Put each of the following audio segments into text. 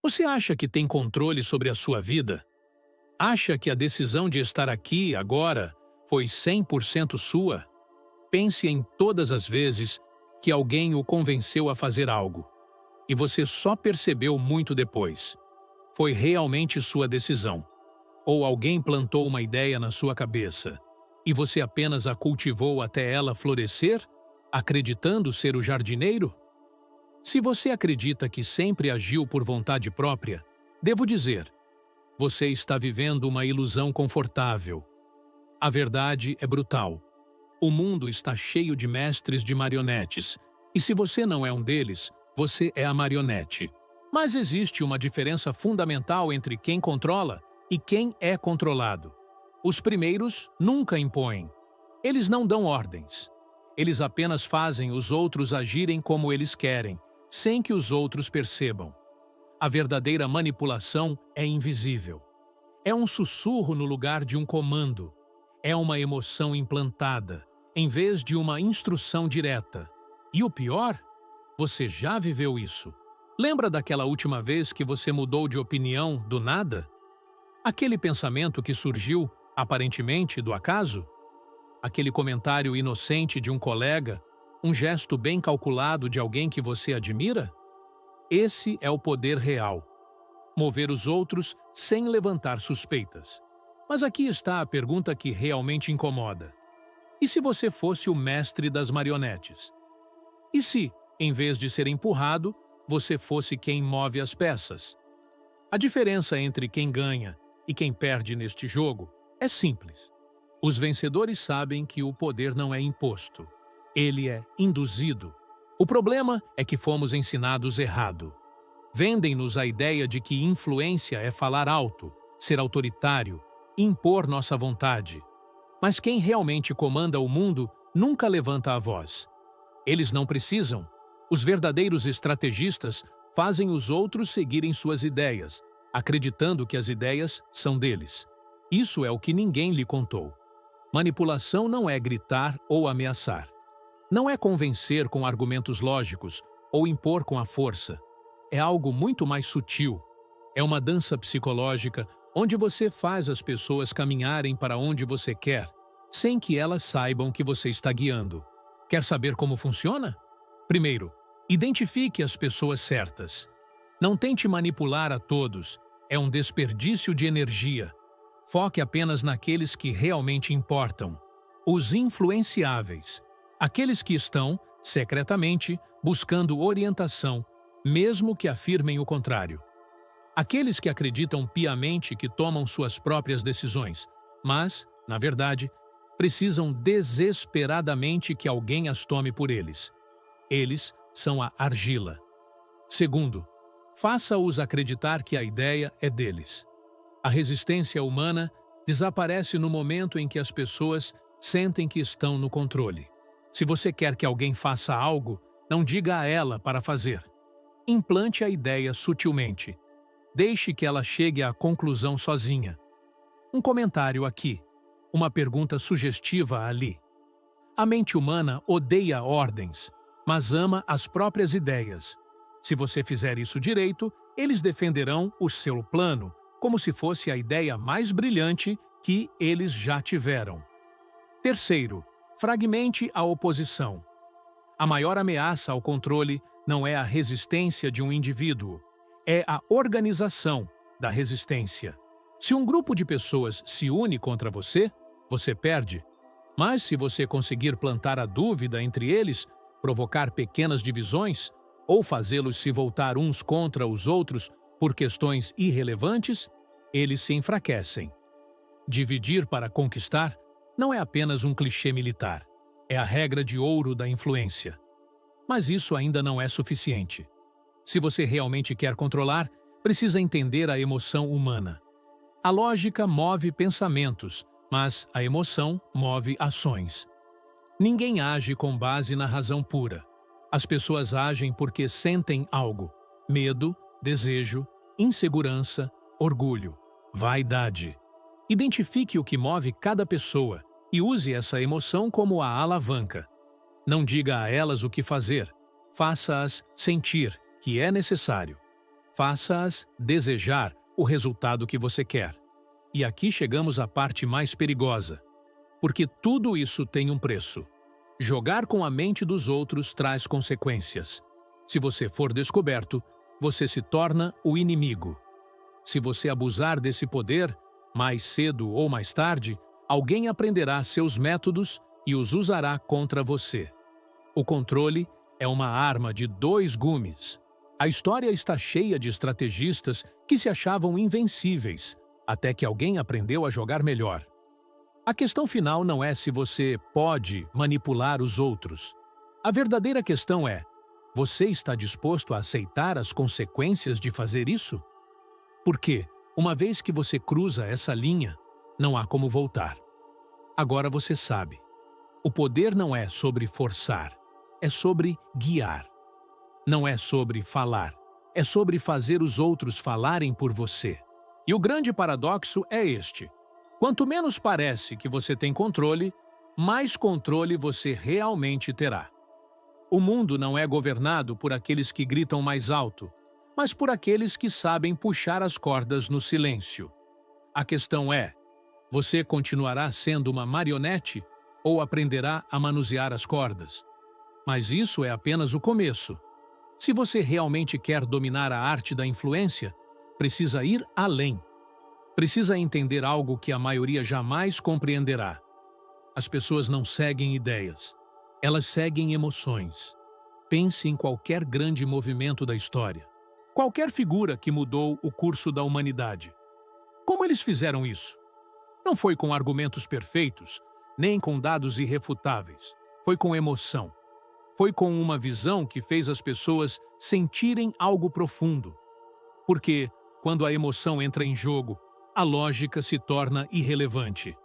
Você acha que tem controle sobre a sua vida? Acha que a decisão de estar aqui, agora, foi 100% sua? Pense em todas as vezes que alguém o convenceu a fazer algo, e você só percebeu muito depois. Foi realmente sua decisão. Ou alguém plantou uma ideia na sua cabeça, e você apenas a cultivou até ela florescer, acreditando ser o jardineiro? Se você acredita que sempre agiu por vontade própria, devo dizer, você está vivendo uma ilusão confortável. A verdade é brutal. O mundo está cheio de mestres de marionetes, e se você não é um deles, você é a marionete. Mas existe uma diferença fundamental entre quem controla e quem é controlado. Os primeiros nunca impõem. Eles não dão ordens. Eles apenas fazem os outros agirem como eles querem, sem que os outros percebam. A verdadeira manipulação é invisível. É um sussurro no lugar de um comando. É uma emoção implantada, em vez de uma instrução direta. E o pior? Você já viveu isso. Lembra daquela última vez que você mudou de opinião do nada? Aquele pensamento que surgiu, aparentemente, do acaso? Aquele comentário inocente de um colega, um gesto bem calculado de alguém que você admira? Esse é o poder real. Mover os outros sem levantar suspeitas. Mas aqui está a pergunta que realmente incomoda. E se você fosse o mestre das marionetes? E se, em vez de ser empurrado, você fosse quem move as peças? A diferença entre quem ganha e quem perde neste jogo é simples. Os vencedores sabem que o poder não é imposto. Ele é induzido. O problema é que fomos ensinados errado. Vendem-nos a ideia de que influência é falar alto, ser autoritário, impor nossa vontade. Mas quem realmente comanda o mundo nunca levanta a voz. Eles não precisam. Os verdadeiros estrategistas fazem os outros seguirem suas ideias, acreditando que as ideias são deles. Isso é o que ninguém lhe contou. Manipulação não é gritar ou ameaçar. Não é convencer com argumentos lógicos ou impor com a força. É algo muito mais sutil. É uma dança psicológica onde você faz as pessoas caminharem para onde você quer, sem que elas saibam que você está guiando. Quer saber como funciona? Primeiro, identifique as pessoas certas. Não tente manipular a todos. É um desperdício de energia. Foque apenas naqueles que realmente importam. Os influenciáveis. Aqueles que estão, secretamente, buscando orientação, mesmo que afirmem o contrário. Aqueles que acreditam piamente que tomam suas próprias decisões, mas, na verdade, precisam desesperadamente que alguém as tome por eles. Eles são a argila. Segundo, faça-os acreditar que a ideia é deles. A resistência humana desaparece no momento em que as pessoas sentem que estão no controle. Se você quer que alguém faça algo, não diga a ela para fazer. Implante a ideia sutilmente. Deixe que ela chegue à conclusão sozinha. Um comentário aqui. Uma pergunta sugestiva ali. A mente humana odeia ordens, mas ama as próprias ideias. Se você fizer isso direito, eles defenderão o seu plano, como se fosse a ideia mais brilhante que eles já tiveram. Terceiro, fragmente a oposição. A maior ameaça ao controle não é a resistência de um indivíduo, é a organização da resistência. Se um grupo de pessoas se une contra você, você perde. Mas se você conseguir plantar a dúvida entre eles, provocar pequenas divisões, ou fazê-los se voltar uns contra os outros por questões irrelevantes, eles se enfraquecem. Dividir para conquistar não é apenas um clichê militar, é a regra de ouro da influência. Mas isso ainda não é suficiente. Se você realmente quer controlar, precisa entender a emoção humana. A lógica move pensamentos, mas a emoção move ações. Ninguém age com base na razão pura. As pessoas agem porque sentem algo: medo, desejo, insegurança, orgulho, vaidade. Identifique o que move cada pessoa e use essa emoção como a alavanca. Não diga a elas o que fazer, faça-as sentir que é necessário. Faça-as desejar o resultado que você quer. E aqui chegamos à parte mais perigosa, porque tudo isso tem um preço. Jogar com a mente dos outros traz consequências. Se você for descoberto, você se torna o inimigo. Se você abusar desse poder, mais cedo ou mais tarde, alguém aprenderá seus métodos e os usará contra você. O controle é uma arma de dois gumes. A história está cheia de estrategistas que se achavam invencíveis, até que alguém aprendeu a jogar melhor. A questão final não é se você pode manipular os outros. A verdadeira questão é: você está disposto a aceitar as consequências de fazer isso? Porque, uma vez que você cruza essa linha, não há como voltar. Agora você sabe. O poder não é sobre forçar, é sobre guiar. Não é sobre falar, é sobre fazer os outros falarem por você. E o grande paradoxo é este: quanto menos parece que você tem controle, mais controle você realmente terá. O mundo não é governado por aqueles que gritam mais alto, mas por aqueles que sabem puxar as cordas no silêncio. A questão é: você continuará sendo uma marionete ou aprenderá a manusear as cordas? Mas isso é apenas o começo. Se você realmente quer dominar a arte da influência, precisa ir além. Precisa entender algo que a maioria jamais compreenderá. As pessoas não seguem ideias. Elas seguem emoções. Pense em qualquer grande movimento da história. Qualquer figura que mudou o curso da humanidade. Como eles fizeram isso? Não foi com argumentos perfeitos, nem com dados irrefutáveis. Foi com emoção. Foi com uma visão que fez as pessoas sentirem algo profundo. Porque, quando a emoção entra em jogo, a lógica se torna irrelevante.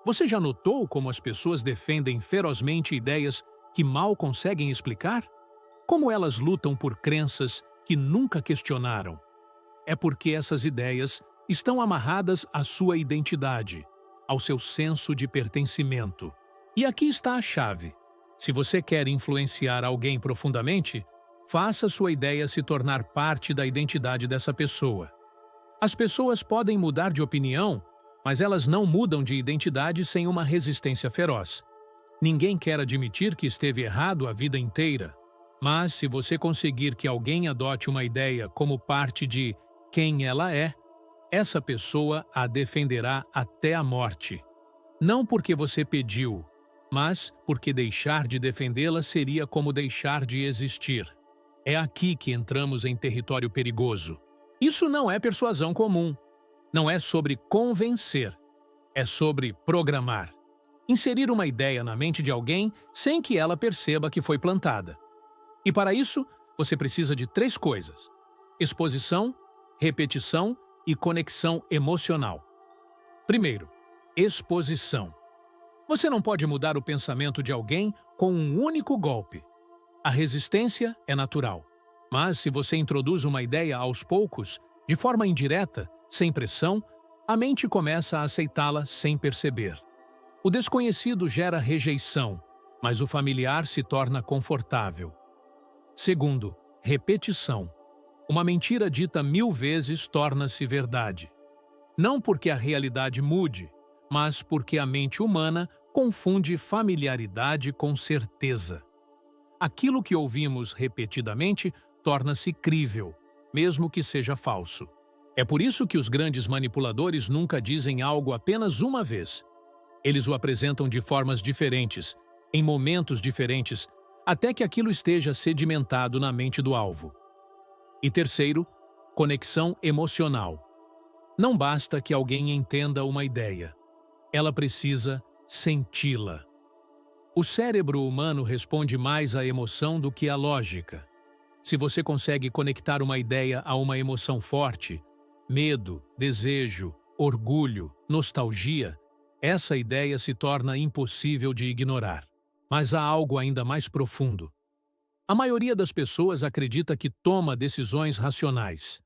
Você já notou como as pessoas defendem ferozmente ideias que mal conseguem explicar? Como elas lutam por crenças que nunca questionaram? É porque essas ideias estão amarradas à sua identidade, ao seu senso de pertencimento. E aqui está a chave. Se você quer influenciar alguém profundamente, faça sua ideia se tornar parte da identidade dessa pessoa. As pessoas podem mudar de opinião, mas elas não mudam de identidade sem uma resistência feroz. Ninguém quer admitir que esteve errado a vida inteira, mas se você conseguir que alguém adote uma ideia como parte de quem ela é, essa pessoa a defenderá até a morte. Não porque você pediu, mas porque deixar de defendê-la seria como deixar de existir. É aqui que entramos em território perigoso. Isso não é persuasão comum. Não é sobre convencer. É sobre programar. Inserir uma ideia na mente de alguém sem que ela perceba que foi plantada. E para isso, você precisa de 3 coisas: exposição, repetição e conexão emocional. Primeiro, exposição. Você não pode mudar o pensamento de alguém com um único golpe. A resistência é natural. Mas se você introduz uma ideia aos poucos, de forma indireta, sem pressão, a mente começa a aceitá-la sem perceber. O desconhecido gera rejeição, mas o familiar se torna confortável. Segundo, repetição. Uma mentira dita 1000 vezes torna-se verdade. Não porque a realidade mude, mas porque a mente humana confunde familiaridade com certeza. Aquilo que ouvimos repetidamente torna-se crível, mesmo que seja falso. É por isso que os grandes manipuladores nunca dizem algo apenas uma vez. Eles o apresentam de formas diferentes, em momentos diferentes, até que aquilo esteja sedimentado na mente do alvo. E terceiro, conexão emocional. Não basta que alguém entenda uma ideia. Ela precisa senti-la. O cérebro humano responde mais à emoção do que à lógica. Se você consegue conectar uma ideia a uma emoção forte, medo, desejo, orgulho, nostalgia, essa ideia se torna impossível de ignorar. Mas há algo ainda mais profundo. A maioria das pessoas acredita que toma decisões racionais.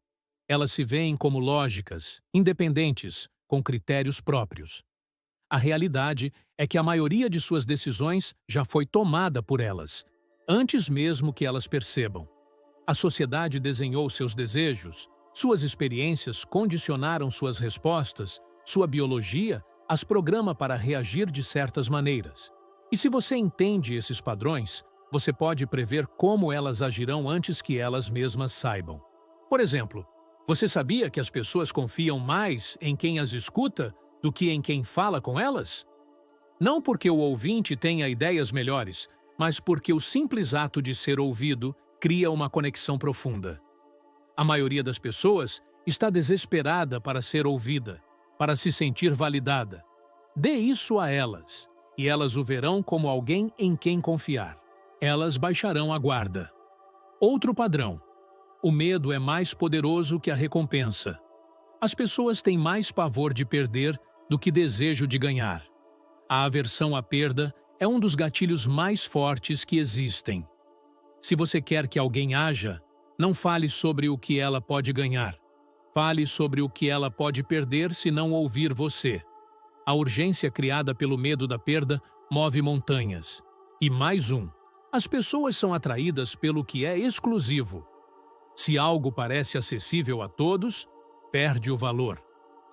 Elas se veem como lógicas, independentes, com critérios próprios. A realidade é que a maioria de suas decisões já foi tomada por elas, antes mesmo que elas percebam. A sociedade desenhou seus desejos, Suas experiências condicionaram suas respostas, sua biologia as programa para reagir de certas maneiras. E se você entende esses padrões, você pode prever como elas agirão antes que elas mesmas saibam. Por exemplo, você sabia que as pessoas confiam mais em quem as escuta do que em quem fala com elas? Não porque o ouvinte tenha ideias melhores, mas porque o simples ato de ser ouvido cria uma conexão profunda. A maioria das pessoas está desesperada para ser ouvida, para se sentir validada. Dê isso a elas, e elas o verão como alguém em quem confiar. Elas baixarão a guarda. Outro padrão. O medo é mais poderoso que a recompensa. As pessoas têm mais pavor de perder do que desejo de ganhar. A aversão à perda é um dos gatilhos mais fortes que existem. Se você quer que alguém haja, não fale sobre o que ela pode ganhar. Fale sobre o que ela pode perder se não ouvir você. A urgência criada pelo medo da perda move montanhas. E mais um. As pessoas são atraídas pelo que é exclusivo. Se algo parece acessível a todos, perde o valor.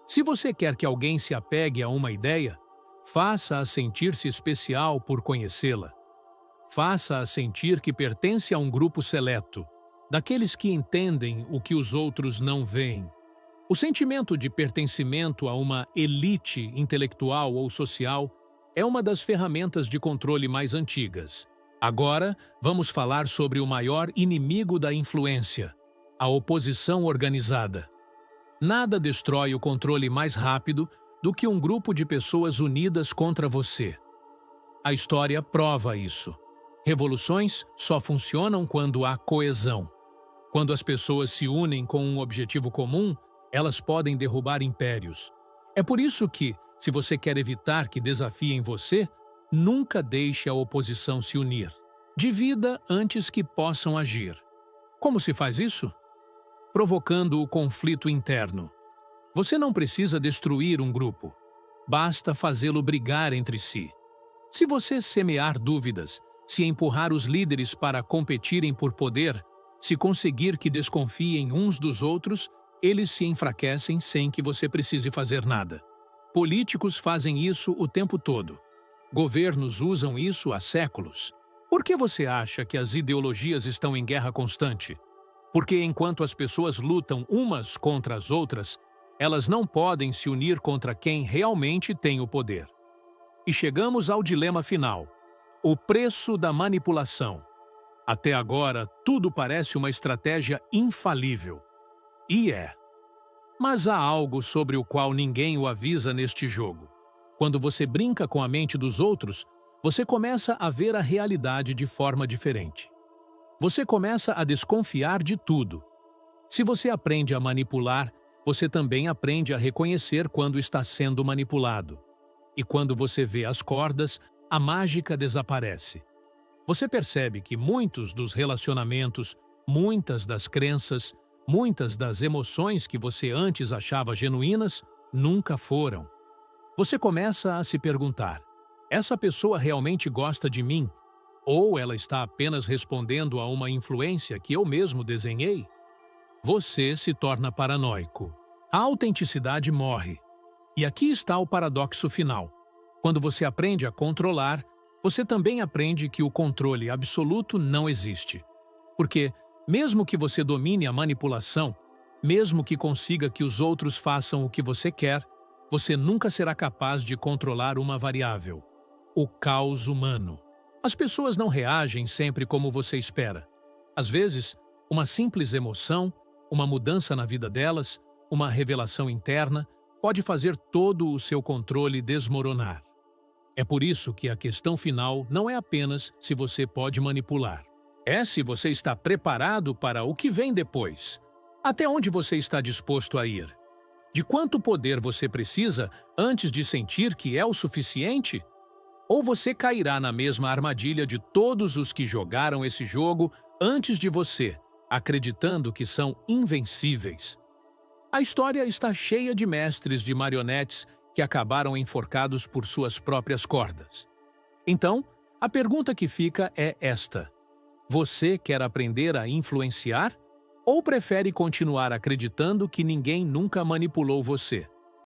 Se você quer que alguém se apegue a uma ideia, faça-a sentir-se especial por conhecê-la. Faça-a sentir que pertence a um grupo seleto, daqueles que entendem o que os outros não veem. O sentimento de pertencimento a uma elite intelectual ou social é uma das ferramentas de controle mais antigas. Agora, vamos falar sobre o maior inimigo da influência, a oposição organizada. Nada destrói o controle mais rápido do que um grupo de pessoas unidas contra você. A história prova isso. Revoluções só funcionam quando há coesão. Quando as pessoas se unem com um objetivo comum, elas podem derrubar impérios. É por isso que, se você quer evitar que desafiem você, nunca deixe a oposição se unir. Divida antes que possam agir. Como se faz isso? Provocando o conflito interno. Você não precisa destruir um grupo. Basta fazê-lo brigar entre si. Se você semear dúvidas, se empurrar os líderes para competirem por poder, se conseguir que desconfiem uns dos outros, eles se enfraquecem sem que você precise fazer nada. Políticos fazem isso o tempo todo. Governos usam isso há séculos. Por que você acha que as ideologias estão em guerra constante? Porque enquanto as pessoas lutam umas contra as outras, elas não podem se unir contra quem realmente tem o poder. E chegamos ao dilema final: o preço da manipulação. Até agora, tudo parece uma estratégia infalível. E é. Mas há algo sobre o qual ninguém o avisa neste jogo. Quando você brinca com a mente dos outros, você começa a ver a realidade de forma diferente. Você começa a desconfiar de tudo. Se você aprende a manipular, você também aprende a reconhecer quando está sendo manipulado. E quando você vê as cordas, a mágica desaparece. Você percebe que muitos dos relacionamentos, muitas das crenças, muitas das emoções que você antes achava genuínas, nunca foram. Você começa a se perguntar: essa pessoa realmente gosta de mim? Ou ela está apenas respondendo a uma influência que eu mesmo desenhei? Você se torna paranoico. A autenticidade morre. E aqui está o paradoxo final. Quando você aprende a controlar, você também aprende que o controle absoluto não existe. Porque, mesmo que você domine a manipulação, mesmo que consiga que os outros façam o que você quer, você nunca será capaz de controlar uma variável: o caos humano. As pessoas não reagem sempre como você espera. Às vezes, uma simples emoção, uma mudança na vida delas, uma revelação interna, pode fazer todo o seu controle desmoronar. É por isso que a questão final não é apenas se você pode manipular. É se você está preparado para o que vem depois. Até onde você está disposto a ir? De quanto poder você precisa antes de sentir que é o suficiente? Ou você cairá na mesma armadilha de todos os que jogaram esse jogo antes de você, acreditando que são invencíveis? A história está cheia de mestres de marionetes que acabaram enforcados por suas próprias cordas. Então, a pergunta que fica é esta: você quer aprender a influenciar Ou prefere continuar acreditando que ninguém nunca manipulou você?